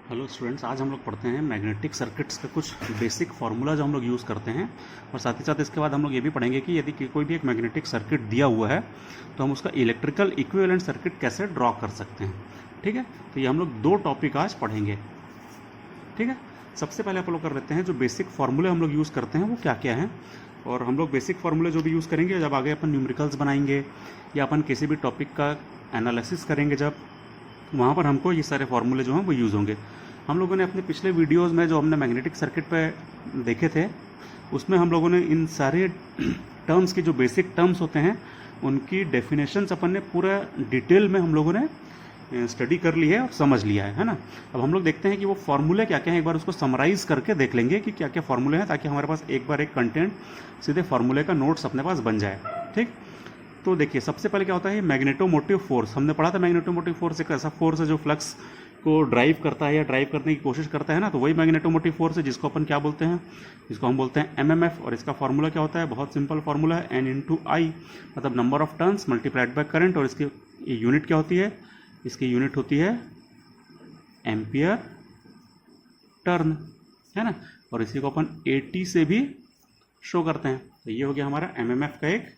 Hello students, आज हम लोग पढ़ते हैं मैग्नेटिक सर्किट्स का कुछ बेसिक फार्मूला जो हम लोग यूज़ करते हैं। और साथ ही साथ इसके बाद हम लोग ये भी पढ़ेंगे कि यदि कोई भी एक मैग्नेटिक सर्किट दिया हुआ है तो हम उसका इलेक्ट्रिकल इक्विवेलेंट सर्किट कैसे ड्रॉ कर सकते हैं। ठीक है, तो ये हम लोग दो टॉपिक आज पढ़ेंगे। ठीक है, सबसे पहले आप लोग कर लेते हैं जो बेसिक फार्मूले हम लोग यूज़ करते हैं वो क्या क्या हैं। और हम लोग बेसिक फार्मूले जो भी यूज़ करेंगे जब आगे अपन न्यूमेरिकल्स बनाएंगे या अपन किसी भी टॉपिक का एनालिसिस करेंगे, जब वहाँ पर हमको ये सारे फार्मूले जो हैं वो यूज़ होंगे। हम लोगों ने अपने पिछले वीडियोस में जो हमने मैग्नेटिक सर्किट पे देखे थे उसमें हम लोगों ने इन सारे टर्म्स की जो बेसिक टर्म्स होते हैं उनकी डेफिनेशंस अपन ने पूरा डिटेल में हम लोगों ने स्टडी कर ली है और समझ लिया है ना। अब हम लोग देखते हैं कि वो फार्मूले क्या क्या हैं, एक बार उसको समराइज़ करके देख लेंगे कि क्या क्या फार्मूले हैं, ताकि हमारे पास एक बार एक कंटेंट सीधे फार्मूले का नोट्स अपने पास बन जाए। ठीक, तो देखिए सबसे पहले क्या होता है मैग्नेटोमोटिव फोर्स। हमने पढ़ा था मैग्नेटोमोटिव फोर्स एक ऐसा फोर्स है जो फ्लक्स को ड्राइव करता है या ड्राइव करने की कोशिश करता है ना, तो वही मैग्नेटोमोटिव फोर्स है जिसको अपन क्या बोलते हैं, जिसको हम बोलते हैं एमएमएफ। और इसका फार्मूला क्या होता है, बहुत सिंपल फार्मूला है, एन इंटू आई, मतलब number of turns multiplied by current. और इसकी यूनिट क्या होती है, इसकी यूनिट होती है एम्पियर टर्न, है ना। और इसी को अपन एटी से भी शो करते हैं। तो ये हो गया हमारा एमएमएफ का एक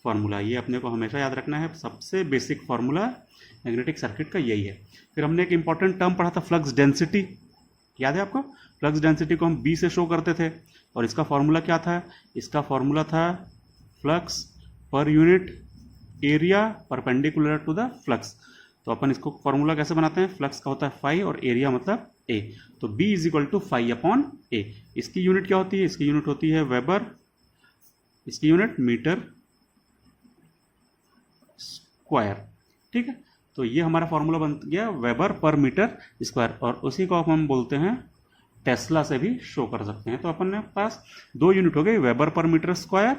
फार्मूला। ये अपने को हमेशा याद रखना है, सबसे बेसिक फार्मूला मैग्नेटिक सर्किट का यही है। फिर हमने एक इंपॉर्टेंट टर्म पढ़ा था फ्लक्स डेंसिटी, याद है आपको। फ्लक्स डेंसिटी को हम बी से शो करते थे और इसका फार्मूला क्या था, इसका फार्मूला था फ्लक्स पर unit area perpendicular to the flux. तो अपन इसको फार्मूला कैसे बनाते हैं, फ्लक्स का होता है फाई और एरिया मतलब ए, तो B is equal to phi upon A. इसकी यूनिट क्या होती है, इसकी यूनिट होती है वेबर, इसकी यूनिट मीटर स्क्वायर। ठीक है, तो ये हमारा फॉर्मूला बन गया वेबर पर मीटर स्क्वायर, और उसी को हम बोलते हैं टेस्ला से भी शो कर सकते हैं। तो अपन ने पास दो यूनिट हो गई, वेबर पर मीटर स्क्वायर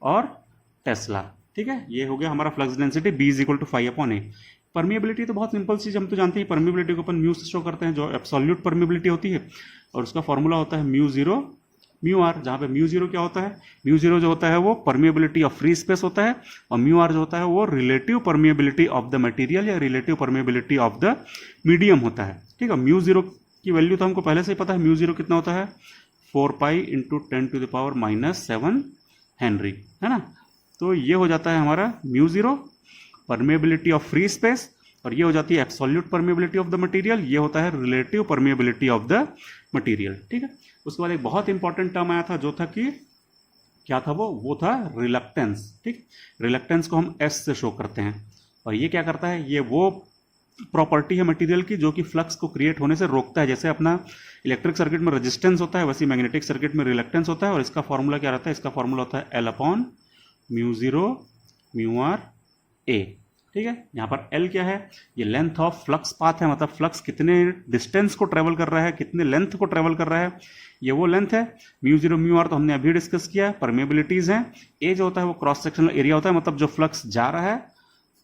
और टेस्ला। ठीक है, ये हो गया हमारा flux density B is equal to five upon A. Permeability तो बहुत सिंपल चीज, हम तो जानते हैं परमिएबिलिटी को अपन म्यू से शो करते हैं, जो एब्सोल्यूट परमिएबिलिटी होती है, और उसका फॉर्मूला होता है म्यू जीरो म्यू आर, जहाँ पे म्यू जीरो क्या होता है, म्यू जीरो जो होता है वो परमिएबिलिटी ऑफ फ्री स्पेस होता है, और म्यू आर जो होता है वो relative permeability of the material या relative permeability of the medium होता है। ठीक है, म्यू जीरो की वैल्यू तो हमको पहले से ही पता है, म्यू जीरो कितना होता है 4 pi into 10 to the power -7 henry, है ना। तो ये हो जाता है हमारा mu zero permeability of free space, और ये हो जाती है absolute permeability of the material, ये होता है relative permeability of the material. ठीक है, उसके बाद एक बहुत इंपॉर्टेंट टर्म आया था जो था कि क्या था वो था रिलक्टेंस। ठीक, रिलक्टेंस को हम एस से शो करते हैं, और ये क्या करता है, ये वो प्रॉपर्टी है मटेरियल की जो कि फ्लक्स को क्रिएट होने से रोकता है। जैसे अपना इलेक्ट्रिक सर्किट में रेजिस्टेंस होता है, वैसे मैग्नेटिक सर्किट में रिलक्टेंस होता है। और इसका फॉर्मूला क्या रहता है, इसका फॉर्मूला होता है L upon mu zero mu R A. ठीक है, यहाँ पर L क्या है, ये लेंथ ऑफ फ्लक्स पाथ है, मतलब फ्लक्स कितने डिस्टेंस को ट्रेवल कर रहा है, कितने लेंथ को ट्रेवल कर रहा है, ये वो लेंथ है। म्यू जीरो म्यू आर तो हमने अभी डिस्कस किया है, परमेबिलिटीज हैं। ए जो होता है वो क्रॉस सेक्शनल एरिया होता है, मतलब जो फ्लक्स जा रहा है,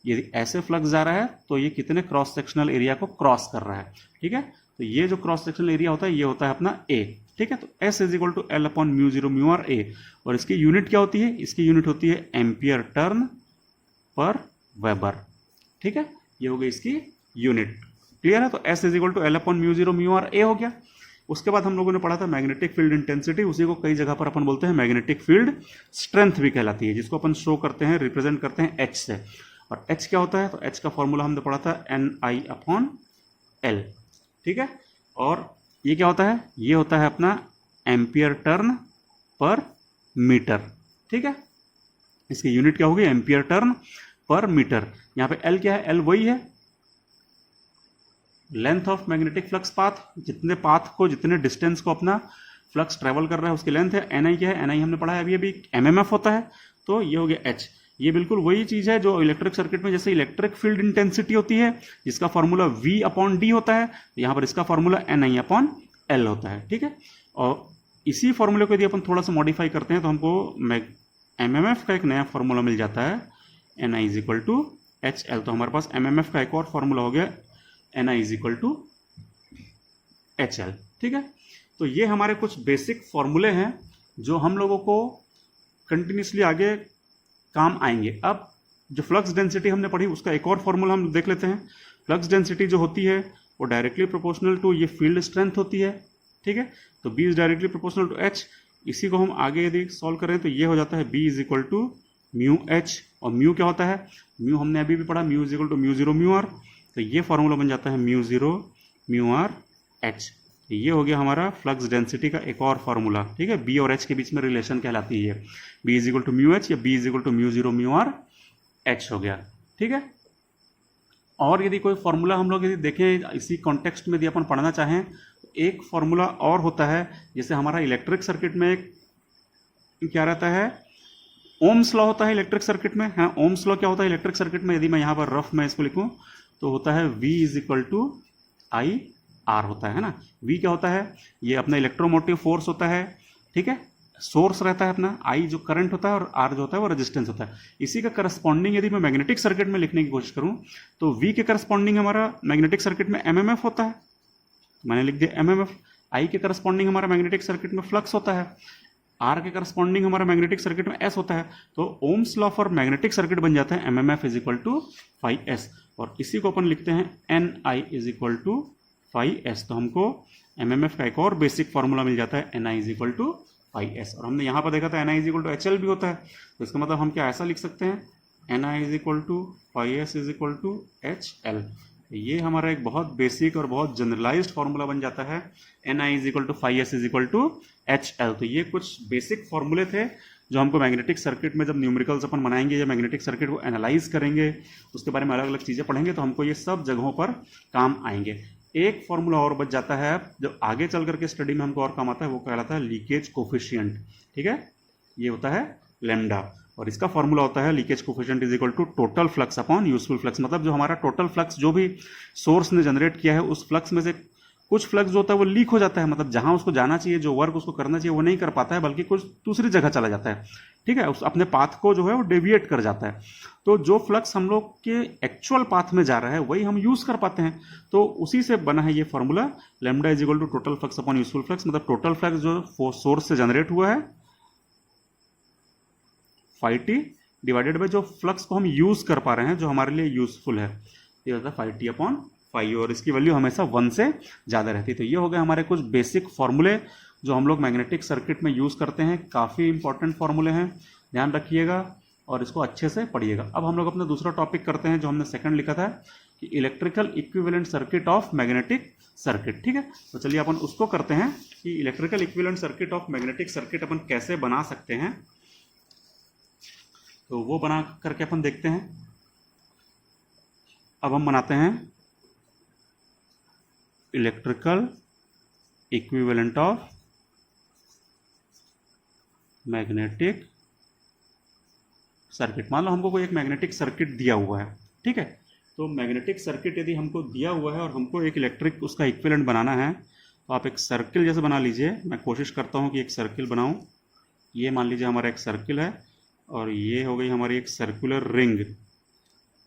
यदि ऐसे फ्लक्स जा रहा है तो ये कितने क्रॉस सेक्शनल एरिया को क्रॉस कर रहा है। ठीक है, तो ये जो क्रॉस सेक्शनल एरिया होता है ये होता है अपना ए। ठीक है, तो S is equal to L upon mu zero mu R A, और इसकी यूनिट क्या होती है, इसकी यूनिट होती है एम्पियर टर्न पर वेबर। ठीक है, ये हो गई इसकी यूनिट, क्लियर है। तो S is equal to L upon mu zero mu R A हो गया। उसके बाद हम लोगों ने पढ़ा था मैग्नेटिक फील्ड इंटेंसिटी, उसी को कई जगह पर अपन बोलते हैं मैग्नेटिक फील्ड स्ट्रेंथ भी कहलाती है, जिसको अपन शो करते हैं, रिप्रेजेंट करते हैं एच से। और एच क्या होता है, तो एच का फॉर्मूला हमने पढ़ा था एन आई अपॉन एल। ठीक है, और ये क्या होता है, ये होता है अपना एम्पियर टर्न पर मीटर। ठीक है, इसकी यूनिट क्या होगी, एम्पियर टर्न पर मीटर। यहां पे L क्या है, L वही है length of magnetic flux path, जितने पाथ को, जितने डिस्टेंस को अपना फ्लक्स ट्रेवल कर रहा है उसकी लेंथ है। NI क्या है, NI हमने पढ़ा है अभी अभी MMF होता है, तो ये हो गया H। ये बिल्कुल वही चीज है जो इलेक्ट्रिक सर्किट में जैसे इलेक्ट्रिक फील्ड इंटेंसिटी होती है जिसका फॉर्मूला V अपॉन डी होता है, यहां पर इसका फॉर्मूला NI अपॉन L होता है। ठीक है, और इसी फॉर्मूले को यदि अपन थोड़ा सा मॉडिफाई करते हैं तो हमको MMF का एक नया फॉर्मूला मिल जाता है, NI is equal to HL। तो हमारे पास MMF का एक और फॉर्मूला हो गया NI is equal to HL। ठीक है, तो ये हमारे कुछ बेसिक फॉर्मूले हैं जो हम लोगों को कंटिन्यूसली आगे काम आएंगे। अब जो फ्लक्स डेंसिटी हमने पढ़ी उसका एक और फॉर्मूला हम देख लेते हैं। फ्लक्स डेंसिटी जो होती है वो डायरेक्टली प्रोपोर्शनल टू ये फील्ड स्ट्रेंथ होती है, ठीक है। तो B is directly proportional to H। इसी को हम आगे यदि सॉल्व करें तो ये हो जाता है B is equal to mu H, और म्यू क्या होता है, म्यू हमने अभी भी पढ़ा, mu is equal to mu zero mu R. तो ये फॉर्मूला बन जाता है mu zero mu R H। ये हो गया हमारा फ्लक्स डेंसिटी का एक और फार्मूला, ठीक है। बी और एच के बीच में रिलेशन कहलाती है, B is equal to mu H या B is equal to mu zero mu R H हो गया, ठीक है। और यदि कोई फार्मूला हम लोग यदि देखें इसी कॉन्टेक्स्ट में यदि अपन पढ़ना चाहें तो एक फार्मूला और होता है, जैसे हमारा इलेक्ट्रिक सर्किट में एक क्या रहता है, ओम्स लॉ होता है इलेक्ट्रिक सर्किट में। हाँ, ओम्स लॉ क्या होता है इलेक्ट्रिक सर्किट में, यदि मैं यहाँ पर रफ में इसको लिखूँ तो होता है V is equal to I R होता है ना। V क्या होता है, ये अपना इलेक्ट्रोमोटिव फोर्स होता है, ठीक है। सोर्स रहता है अपना, I जो करंट होता है और R जो होता है वो रेजिस्टेंस होता है। इसी का करस्पॉन्डिंग यदि मैं मैग्नेटिक सर्किट में लिखने की कोशिश करूं तो V के करस्पॉन्डिंग हमारा मैग्नेटिक सर्किट में MMF होता है, मैंने लिख दिया MMF। I के करस्पॉन्डिंग हमारा मैग्नेटिक सर्किट में फ्लक्स होता है, R के करस्पॉन्डिंग हमारा मैग्नेटिक सर्किट में S होता है। तो Ohm's law for magnetic circuit बन जाता है MMF is equal to phi S, और इसी को अपन लिखते हैं NI is equal to phi S। तो हमको MMF का एक और बेसिक फॉर्मूला मिल जाता है NI is equal to phi S। और हमने यहाँ पर देखा था NI is equal to HL भी होता है, तो इसका मतलब हम क्या ऐसा लिख सकते हैं NI is equal to phi S is equal to HL। ये हमारा एक बहुत बेसिक और बहुत जनरलाइज्ड फॉर्मूला बन जाता है, NI is equal to phi S is equal to HL। तो ये कुछ बेसिक फॉर्मूले थे जो हमको मैग्नेटिक सर्किट में जब न्यूमेरिकल्स अपन बनाएंगे या मैग्नेटिक सर्किट को एनालाइज करेंगे, उसके बारे में अलग अलग चीज़ें पढ़ेंगे, तो हमको ये सब जगहों पर काम आएंगे। एक फॉर्मूला और बच जाता है जो आगे चल करके स्टडी में हमको और काम आता है, वो कहलाता है लीकेज कोफिशिएंट, ठीक है। ये होता है लैम्डा, और इसका फॉर्मूला होता है leakage coefficient is equal to total flux upon useful flux. मतलब जो हमारा टोटल फ्लक्स जो भी सोर्स ने जनरेट किया है उस फ्लक्स में से कुछ फ्लक्स जो होता है वो लीक हो जाता है, मतलब जहां उसको जाना चाहिए, जो वर्क उसको करना चाहिए वो नहीं कर पाता है, बल्कि कुछ दूसरी जगह चला जाता है, ठीक है। उस अपने पाथ को जो है वो डेविएट कर जाता है। तो जो फ्लक्स हम लोग के एक्चुअल पाथ में जा रहा है वही हम यूज कर पाते हैं, तो उसी से बना है ये formula lambda is equal to total flux upon useful flux. मतलब टोटल फ्लक्स जो सोर्स से जनरेट हुआ है फाई टी डिवाइडेड बाई जो फ्लक्स को हम यूज कर पा रहे हैं जो हमारे लिए यूजफुल है, ये होता है फाई टी अपॉन फाई, और इसकी वैल्यू हमेशा 1 से ज़्यादा रहती है। तो ये हो गए हमारे कुछ बेसिक फॉर्मूले जो हम लोग मैग्नेटिक सर्किट में यूज़ करते हैं। काफ़ी इंपॉर्टेंट फॉर्मूले हैं, ध्यान रखिएगा और इसको अच्छे से पढ़िएगा। अब हम लोग अपना दूसरा टॉपिक करते हैं जो हमने सेकंड लिखा था कि electrical equivalent circuit of magnetic circuit, ठीक है। तो चलिए अपन उसको करते हैं कि electrical equivalent circuit of magnetic circuit अपन कैसे बना सकते हैं। तो वो बना करके अपन देखते हैं। अब हम बनाते हैं electrical equivalent of magnetic circuit. मान लो हमको कोई एक मैग्नेटिक सर्किट दिया हुआ है, ठीक है। तो मैग्नेटिक सर्किट यदि हमको दिया हुआ है और हमको एक इलेक्ट्रिक उसका इक्विवेलेंट बनाना है, तो आप एक सर्किल जैसे बना लीजिए। मैं कोशिश करता हूँ कि एक सर्किल बनाऊँ। ये मान लीजिए हमारा एक सर्किल है और ये हो गई हमारी एक सर्कुलर रिंग,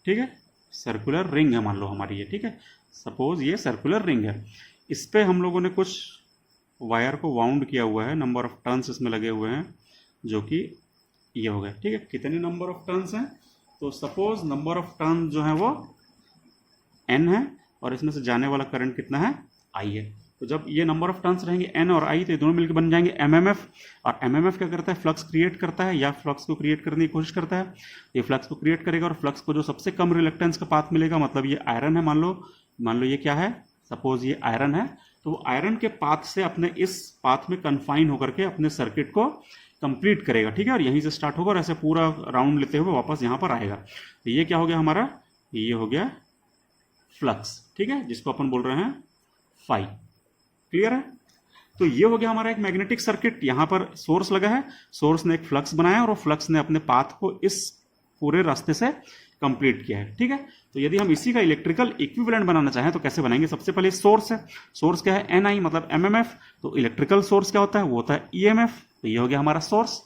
ठीक है। सर्कुलर रिंग है मान लो हमारी ये, ठीक है। सपोज ये सर्कुलर रिंग है, इस पे हम लोगों ने कुछ वायर को वाउंड किया हुआ है, नंबर ऑफ टर्न्स इसमें लगे हुए हैं जो कि ये हो गए, ठीक है। कितने नंबर ऑफ टर्न्स हैं, तो सपोज नंबर ऑफ टर्न जो है वो n है और इसमें से जाने वाला करंट कितना है, I है। तो जब ये नंबर ऑफ टर्न्स रहेंगे n और I, तो ये दोनों मिलकर बन जाएंगे MMF। और MMF क्या करता है, फ्लक्स क्रिएट करता है या फ्लक्स को क्रिएट करने की कोशिश करता है। ये फ्लक्स को क्रिएट करेगा और फ्लक्स को जो सबसे कम रिलक्टेंस का पाथ मिलेगा, मतलब ये आयरन है मान लो ये क्या है, सपोज ये आयरन है, तो वो आयरन के पाथ से अपने इस पाथ में कन्फाइन होकर के अपने सर्किट को कंप्लीट करेगा, ठीक है। और यहीं से स्टार्ट होगा और ऐसे पूरा राउंड लेते हुए वापस यहाँ पर आएगा। तो ये क्या हो गया हमारा, ये हो गया फ्लक्स, ठीक है, जिसको अपन बोल रहे हैं फाई। क्लियर है। तो ये हो गया हमारा एक मैग्नेटिक सर्किट। यहाँ पर सोर्स लगा है, सोर्स ने एक फ्लक्स बनाया और वो फ्लक्स ने अपने पाथ को इस पूरे रास्ते से कंप्लीट किया है, ठीक है। तो यदि हम इसी का इलेक्ट्रिकल इक्विवेलेंट बनाना चाहें तो कैसे बनाएंगे। सबसे पहले सोर्स है, सोर्स क्या है, NI मतलब MMF। तो इलेक्ट्रिकल सोर्स क्या होता है, वो होता है EMF। तो ये हो गया हमारा सोर्स,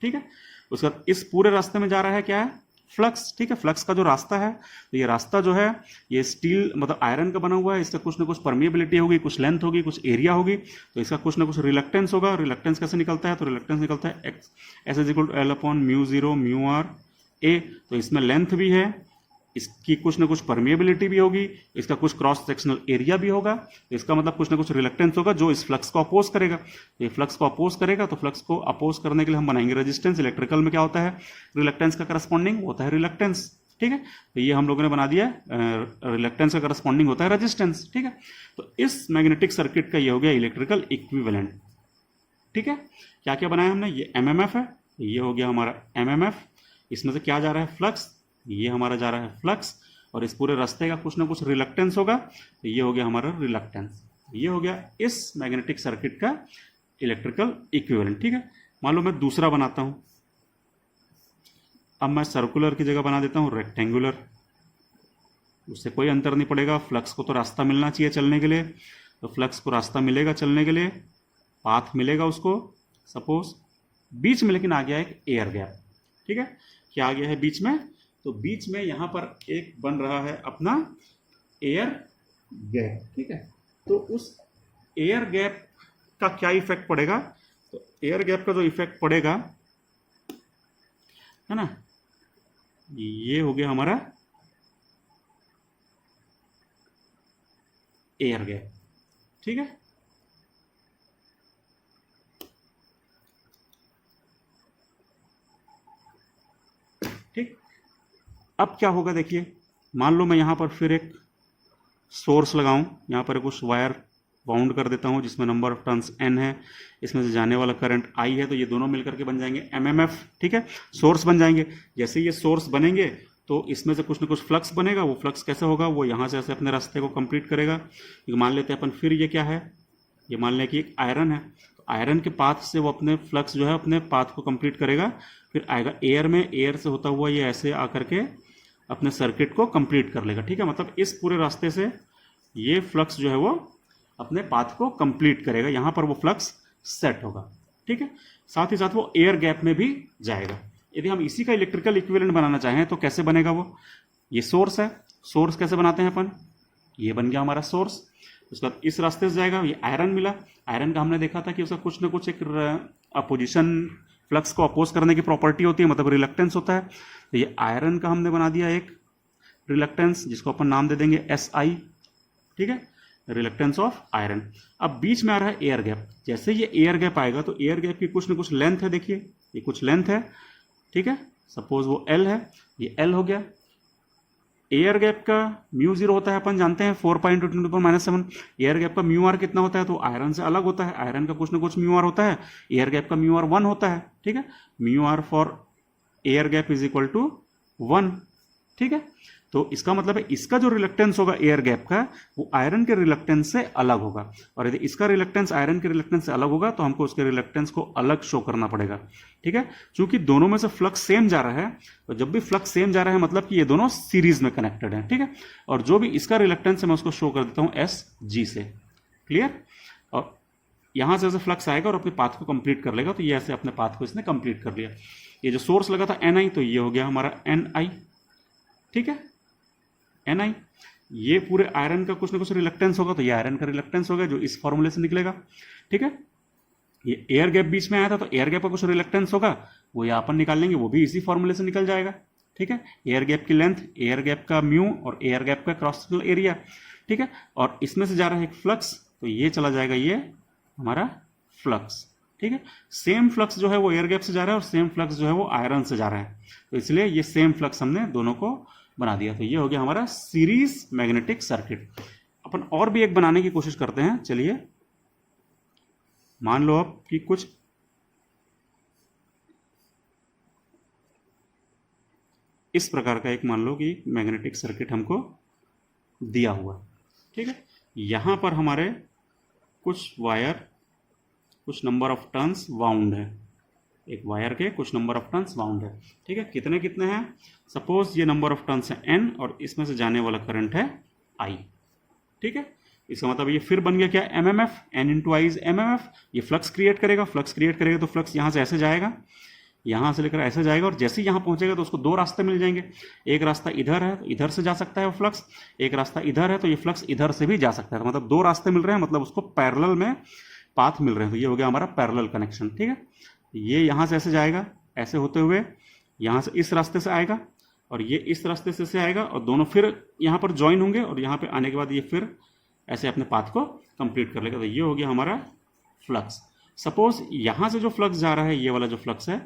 ठीक है। उसके बाद इस पूरे रास्ते में जा रहा है क्या है, फ्लक्स, ठीक है। फ्लक्स का जो रास्ता है, तो ये रास्ता जो है ये स्टील मतलब आयरन का बना हुआ है, इसका कुछ ना कुछ परमिएबिलिटी होगी, कुछ लेंथ होगी, कुछ एरिया होगी, तो इसका कुछ ना कुछ रिलक्टेंस होगा। रिलक्टेंस कैसे निकलता है, तो रिलक्टेंस निकलता है S is equal to L upon mu zero mu R A. तो इसमें लेंथ भी है इसकी कुछ ना कुछ परमिएबिलिटी भी होगी, इसका कुछ क्रॉस सेक्शनल एरिया भी होगा, तो इसका मतलब कुछ ना कुछ रिलक्टेंस होगा जो इस फ्लक्स को अपोज करेगा। तो ये फ्लक्स को अपोज करेगा, तो फ्लक्स को अपोज करने के लिए हम बनाएंगे रेजिस्टेंस। इलेक्ट्रिकल में क्या होता है, रिलक्टेंस का करस्पॉन्डिंग होता है रिलक्टेंस, ठीक है। तो ये हम लोगों ने बना दिया, रिलक्टेंस का करस्पॉन्डिंग होता है रेजिस्टेंस, ठीक है। तो इस मैग्नेटिक सर्किट का ये हो गया इलेक्ट्रिकल इक्विवेलेंट, ठीक है। क्या क्या बनाया हमने, ये एमएमएफ है, ये हो गया हमारा एमएमएफ, इसमें से क्या जा रहा है, फ्लक्स, ये हमारा जा रहा है फ्लक्स, और इस पूरे रास्ते का कुछ ना कुछ रिलक्टेंस होगा, तो ये हो गया हमारा रिलक्टेंस। ये हो गया इस मैग्नेटिक सर्किट का इलेक्ट्रिकल इक्विवेलेंट, ठीक है। मान लो मैं दूसरा बनाता हूं, अब मैं सर्कुलर की जगह बना देता हूं रेक्टेंगुलर, उससे कोई अंतर नहीं पड़ेगा, फ्लक्स को तो रास्ता मिलना चाहिए चलने के लिए, तो फ्लक्स को रास्ता मिलेगा चलने के लिए, पाथ मिलेगा उसको, सपोज बीच में लेकिन आ गया एक एयर गैप, ठीक है। क्या आ गया है बीच में, तो बीच में यहां पर एक बन रहा है अपना एयर गैप, ठीक है। तो उस एयर गैप का क्या इफेक्ट पड़ेगा, तो एयर गैप का जो इफेक्ट पड़ेगा है ना, ये हो गया हमारा एयर गैप, ठीक है। ठीक, अब क्या होगा देखिए, मान लो मैं यहां पर फिर एक सोर्स लगाऊं, यहां पर कुछ वायर बाउंड कर देता हूं जिसमें नंबर ऑफ टर्न्स n है, इसमें से जाने वाला करंट I है, तो ये दोनों मिलकर के बन जाएंगे एमएमएफ, ठीक है, सोर्स बन जाएंगे। जैसे ये सोर्स बनेंगे तो इसमें से कुछ ना कुछ फ्लक्स बनेगा, वो फ्लक्स कैसे होगा, वो यहाँ से ऐसे अपने रास्ते को कंप्लीट करेगा। मान लेते हैं अपन, फिर ये क्या है, ये मान लें कि एक आयरन है, तो आयरन के पाथ से वो अपने फ्लक्स जो है अपने पाथ को कंप्लीट करेगा, फिर आएगा एयर में, एयर से होता हुआ ये ऐसे आकर के अपने सर्किट को कंप्लीट कर लेगा, ठीक है। मतलब इस पूरे रास्ते से ये फ्लक्स जो है वो अपने पाथ को कंप्लीट करेगा, यहां पर वो फ्लक्स सेट होगा, ठीक है। साथ ही साथ वो एयर गैप में भी जाएगा। यदि हम इसी का इलेक्ट्रिकल इक्विवेलेंट बनाना चाहें तो कैसे बनेगा वो, ये सोर्स है, सोर्स कैसे बनाते हैं अपन, ये बन गया हमारा सोर्स, उसके बाद इस रास्ते से जाएगा, ये आयरन मिला, आयरन का हमने देखा था कि उसका कुछ ना कुछ एक अपोजिशन, फ्लक्स को अपोज करने की प्रॉपर्टी होती है, मतलब रिलक्टेंस होता है। तो ये आयरन का हमने बना दिया एक रिलक्टेंस, जिसको अपन नाम दे देंगे SI, ठीक है, रिलक्टेंस ऑफ आयरन। अब बीच में आ रहा है एयर गैप, जैसे ये एयर गैप आएगा तो एयर गैप की कुछ ना कुछ लेंथ है, देखिए ये कुछ लेंथ है, ठीक है, सपोज वो L है, ये L हो गया। एयर गैप का म्यू 0 होता है, अपन जानते हैं 4.10⁻⁷। एयर गैप का म्यू आर कितना होता है, तो आयरन से अलग होता है, आयरन का कुछ ना कुछ म्यू आर होता है, एयर गैप का म्यू आर 1 होता है, ठीक है। Mu R for air gap is equal to 1, ठीक है। तो इसका मतलब है इसका जो रिलक्टेंस होगा एयर गैप का, वो आयरन के रिलक्टेंस से अलग होगा, और यदि इसका रिलक्टेंस आयरन के रिलक्टेंस से अलग होगा तो हमको उसके रिलक्टेंस को अलग शो करना पड़ेगा, ठीक है। चूंकि दोनों में से फ्लक्स सेम जा रहा है, तो जब भी फ्लक्स सेम जा रहा है मतलब कि ये दोनों सीरीज में कनेक्टेड है, ठीक है। और जो भी इसका रिलक्टेंस है मैं उसको शो कर देता हूं SG से, क्लियर। और यहां से ऐसे फ्लक्स आएगा और अपने पाथ को कंप्लीट कर लेगा, तो ये ऐसे अपने पाथ को इसने कंप्लीट कर लिया। ये जो सोर्स लगा था NI, तो ये हो गया हमारा NI, ठीक है, NI। ये पूरे आयरन का कुछ ना कुछ रिलक्टेंस होगा, तो ये आयरन का रिलक्टेंस होगा जो इस फॉर्मूले से निकलेगा, ठीक है। ये एयर गैप बीच में आया था, तो एयर गैप का कुछ रिलक्टेंस होगा, वो यहाँ पर निकाल लेंगे, वो भी इसी फॉर्मूले से निकल जाएगा, ठीक है। एयर गैप की लेंथ, एयर गैप का म्यू और एयर गैप का क्रॉस सेक्शनल एरिया, ठीक है। और इसमें से जा रहा है एक फ्लक्स, तो ये चला जाएगा ये हमारा फ्लक्स, ठीक है। सेम फ्लक्स जो है वो एयर गैप से जा रहा है और सेम फ्लक्स जो है वो आयरन से जा रहा है, तो इसलिए ये सेम फ्लक्स हमने दोनों को बना दिया। तो ये हो गया हमारा सीरीज मैग्नेटिक सर्किट। अपन और भी एक बनाने की कोशिश करते हैं, चलिए। मान लो आप कि कुछ इस प्रकार का एक, मान लो कि मैग्नेटिक सर्किट हमको दिया हुआ, ठीक है। यहां पर हमारे कुछ वायर, कुछ नंबर ऑफ टर्न्स वाउंड है, एक वायर के कुछ नंबर ऑफ टर्न्स वाउंड है, ठीक है। कितने कितने हैं, सपोज ये नंबर ऑफ टर्न्स है N और इसमें से जाने वाला करंट है I, ठीक है। इसका मतलब ये फिर बन गया क्या, MMF, N × I is MMF। ये फ्लक्स क्रिएट करेगा, फ्लक्स क्रिएट करेगा तो फ्लक्स यहां से ऐसे जाएगा, यहां से लेकर ऐसे जाएगा, और जैसे ही यहां पहुंचेगा तो उसको दो रास्ते मिल जाएंगे। एक रास्ता इधर है तो इधर से जा सकता है वो फ्लक्स, एक रास्ता इधर है तो ये फ्लक्स इधर से भी जा सकता है, तो मतलब दो रास्ते मिल रहे हैं, मतलब उसको पैरेलल में पाथ मिल रहे हैं, तो ये हो गया हमारा पैरेलल कनेक्शन, ठीक है। ये यहां से ऐसे जाएगा, ऐसे होते हुए यहां से इस रास्ते से आएगा, और ये इस रास्ते से आएगा और दोनों फिर यहाँ पर ज्वाइन होंगे और यहाँ पे आने के बाद ये फिर ऐसे अपने पाथ को कंप्लीट कर लेगा। तो ये हो गया हमारा फ्लक्स। सपोज यहाँ से जो फ्लक्स जा रहा है, ये वाला जो फ्लक्स है,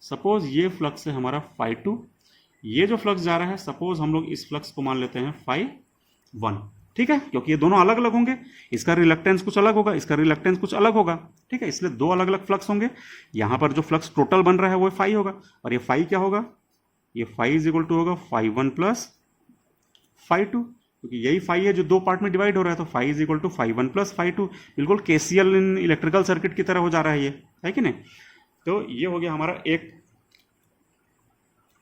सपोज ये फ्लक्स है हमारा φ2, ये जो फ्लक्स जा रहा है सपोज हम लोग इस फ्लक्स को मान लेते हैं φ1, ठीक है, क्योंकि ये दोनों अलग अलग होंगे, इसका रिलक्टेंस कुछ अलग होगा, इसका रिलक्टेंस कुछ अलग होगा, ठीक है, इसलिए दो अलग अलग फ्लक्स होंगे। यहाँ पर जो फ्लक्स टोटल बन रहा है वो φ होगा, और ये φ क्या होगा, ये φ इज इक्वल टू होगा φ1 प्लस φ2, क्योंकि यही φ है जो दो पार्ट में डिवाइड हो रहा है, तो φ इज इक्वल टू φ1 प्लस φ2, बिल्कुल केसीएल इन इलेक्ट्रिकल सर्किट की तरह हो जा रहा है ये, है कि नहीं। तो ये हो गया हमारा एक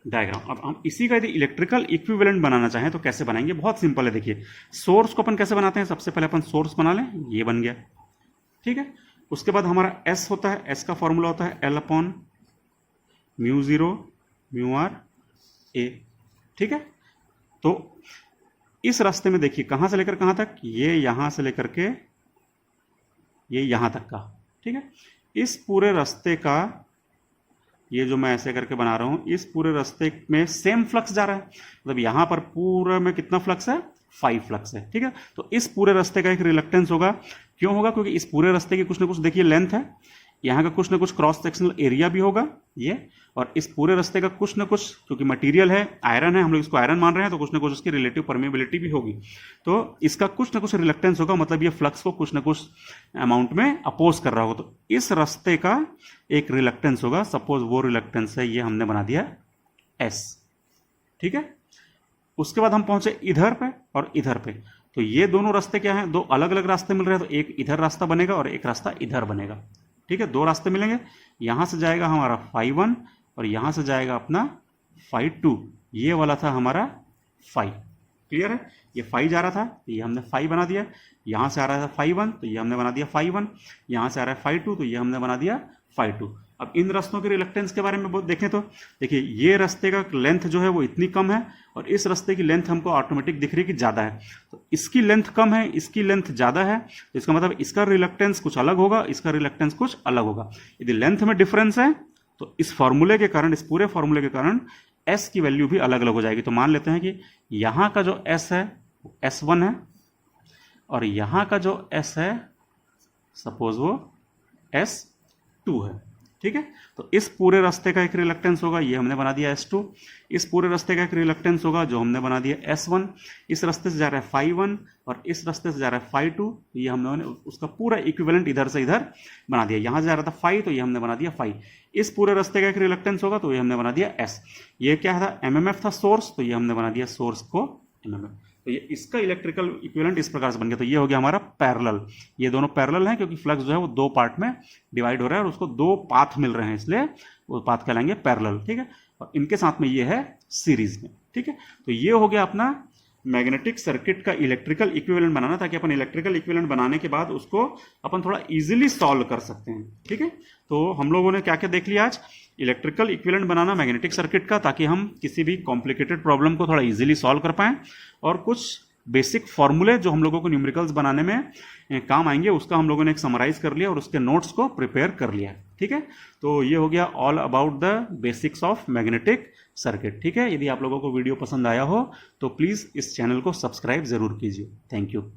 डायग्राम। अब हम इसी का यदि इलेक्ट्रिकल इक्विवेलेंट बनाना चाहें तो कैसे बनाएंगे, बहुत सिंपल है। देखिए सोर्स को अपन कैसे बनाते हैं, सबसे पहले अपन सोर्स बना लें, ये बन गया, ठीक है। उसके बाद हमारा एस होता है, एस का फॉर्मूला होता है L अपॉन μ0 μr A, ठीक है। तो इस रास्ते में देखिए कहां से लेकर कहां तक, ये यहां से लेकर के ये यहां तक का, ठीक है। इस पूरे रास्ते का, ये जो मैं ऐसे करके बना रहा हूं, इस पूरे रास्ते में सेम फ्लक्स जा रहा है, मतलब यहां पर पूरा में कितना फ्लक्स है, 5 फ्लक्स है, ठीक है। तो इस पूरे रास्ते का एक रिलक्टेंस होगा, क्यों होगा, क्योंकि इस पूरे रास्ते की कुछ ना कुछ देखिए लेंथ है, यहाँ का कुछ ना कुछ क्रॉस सेक्शनल एरिया भी होगा ये, और इस पूरे रास्ते का कुछ ना कुछ, क्योंकि मटेरियल है आयरन है, हम लोग इसको आयरन मान रहे हैं, तो कुछ ना कुछ उसकी रिलेटिव परमेबिलिटी भी होगी, तो इसका कुछ ना कुछ रिलक्टेंस होगा, मतलब ये फ्लक्स को कुछ ना कुछ अमाउंट में अपोज कर रहा होगा। तो इस रास्ते का एक रिलक्टेंस होगा, सपोज वो रिलक्टेंस है, ये हमने बना दिया एस, ठीक है। उसके बाद हम पहुंचे इधर पे और इधर पे, तो ये दोनों रास्ते क्या हैं, दो अलग अलग रास्ते मिल रहे हैं, तो एक इधर रास्ता बनेगा और एक रास्ता इधर बनेगा, ठीक है। दो रास्ते मिलेंगे, यहां से जाएगा हमारा φ1 और यहां से जाएगा अपना φ2, ये वाला था हमारा φ, क्लियर है। ये φ जा रहा था तो ये हमने φ बना दिया, यहां से आ रहा था φ1 तो ये हमने बना दिया φ1, यहां से आ रहा है φ2 तो ये हमने बना दिया φ2। अब इन रास्तों के रिलक्टेंस के बारे में देखें तो देखिए ये रास्ते का लेंथ जो है वो इतनी कम है और इस रास्ते की लेंथ हमको ऑटोमेटिक दिख रही है कि ज़्यादा है, तो इसकी लेंथ कम है, इसकी लेंथ ज़्यादा है, तो इसका मतलब इसका रिलक्टेंस कुछ अलग होगा, इसका रिलक्टेंस कुछ अलग होगा। यदि लेंथ में डिफरेंस है तो इस फॉर्मूले के कारण, इस पूरे फॉर्मूले के कारण एस की वैल्यू भी अलग अलग हो जाएगी। तो मान लेते हैं कि यहाँ का जो एस है वो S1 है और यहाँ का जो एस है सपोज वो S2 है, ठीक है। तो इस पूरे रास्ते का एक रिलक्टेंस होगा, ये हमने बना दिया S2, इस पूरे रास्ते का एक रिलक्टेंस होगा जो हमने बना दिया S1, इस रास्ते से जा रहा है φ1 और इस रास्ते से जा रहा है φ2, ये हमने उसका पूरा इक्विवेलेंट इधर से इधर बना दिया। यहाँ से जा रहा था φ तो ये हमने बना दिया φ। इस पूरे रास्ते का एक रिलक्टेंस होगा तो ये हमने बना दिया S। ये क्या था, MMF था सोर्स, तो ये हमने बना दिया सोर्स को MMF। तो ये इसका इलेक्ट्रिकल इक्विवेलेंट इस प्रकार से बन गया। तो ये हो गया हमारा पैरेलल, ये दोनों पैरेलल हैं क्योंकि फ्लक्स जो है वो दो पार्ट में डिवाइड हो रहा है और उसको दो पाथ मिल रहे हैं, इसलिए वो पाथ कहलाएंगे पैरेलल, ठीक है। और इनके साथ में ये है सीरीज में, ठीक है। तो ये हो गया अपना मैग्नेटिक सर्किट का इलेक्ट्रिकल इक्विवेलेंट बनाना, ताकि अपन इलेक्ट्रिकल इक्विवेलेंट बनाने के बाद उसको अपन थोड़ा इजीली सॉल्व कर सकते हैं, ठीक है। तो हम लोगों ने क्या क्या देख लिया आज, इलेक्ट्रिकल इक्विवेलेंट बनाना मैग्नेटिक सर्किट का, ताकि हम किसी भी कॉम्प्लिकेटेड प्रॉब्लम को थोड़ा इजीली सॉल्व कर पाएं, और कुछ बेसिक फॉर्मूले जो हम लोगों को न्यूमेरिकल्स बनाने में काम आएंगे उसका हम लोगों ने एक समराइज कर लिया और उसके नोट्स को प्रिपेयर कर लिया, ठीक है। तो ये हो गया all about the basics of magnetic circuit, ठीक है। यदि आप लोगों को वीडियो पसंद आया हो तो प्लीज़ इस चैनल को सब्सक्राइब जरूर कीजिए। Thank you.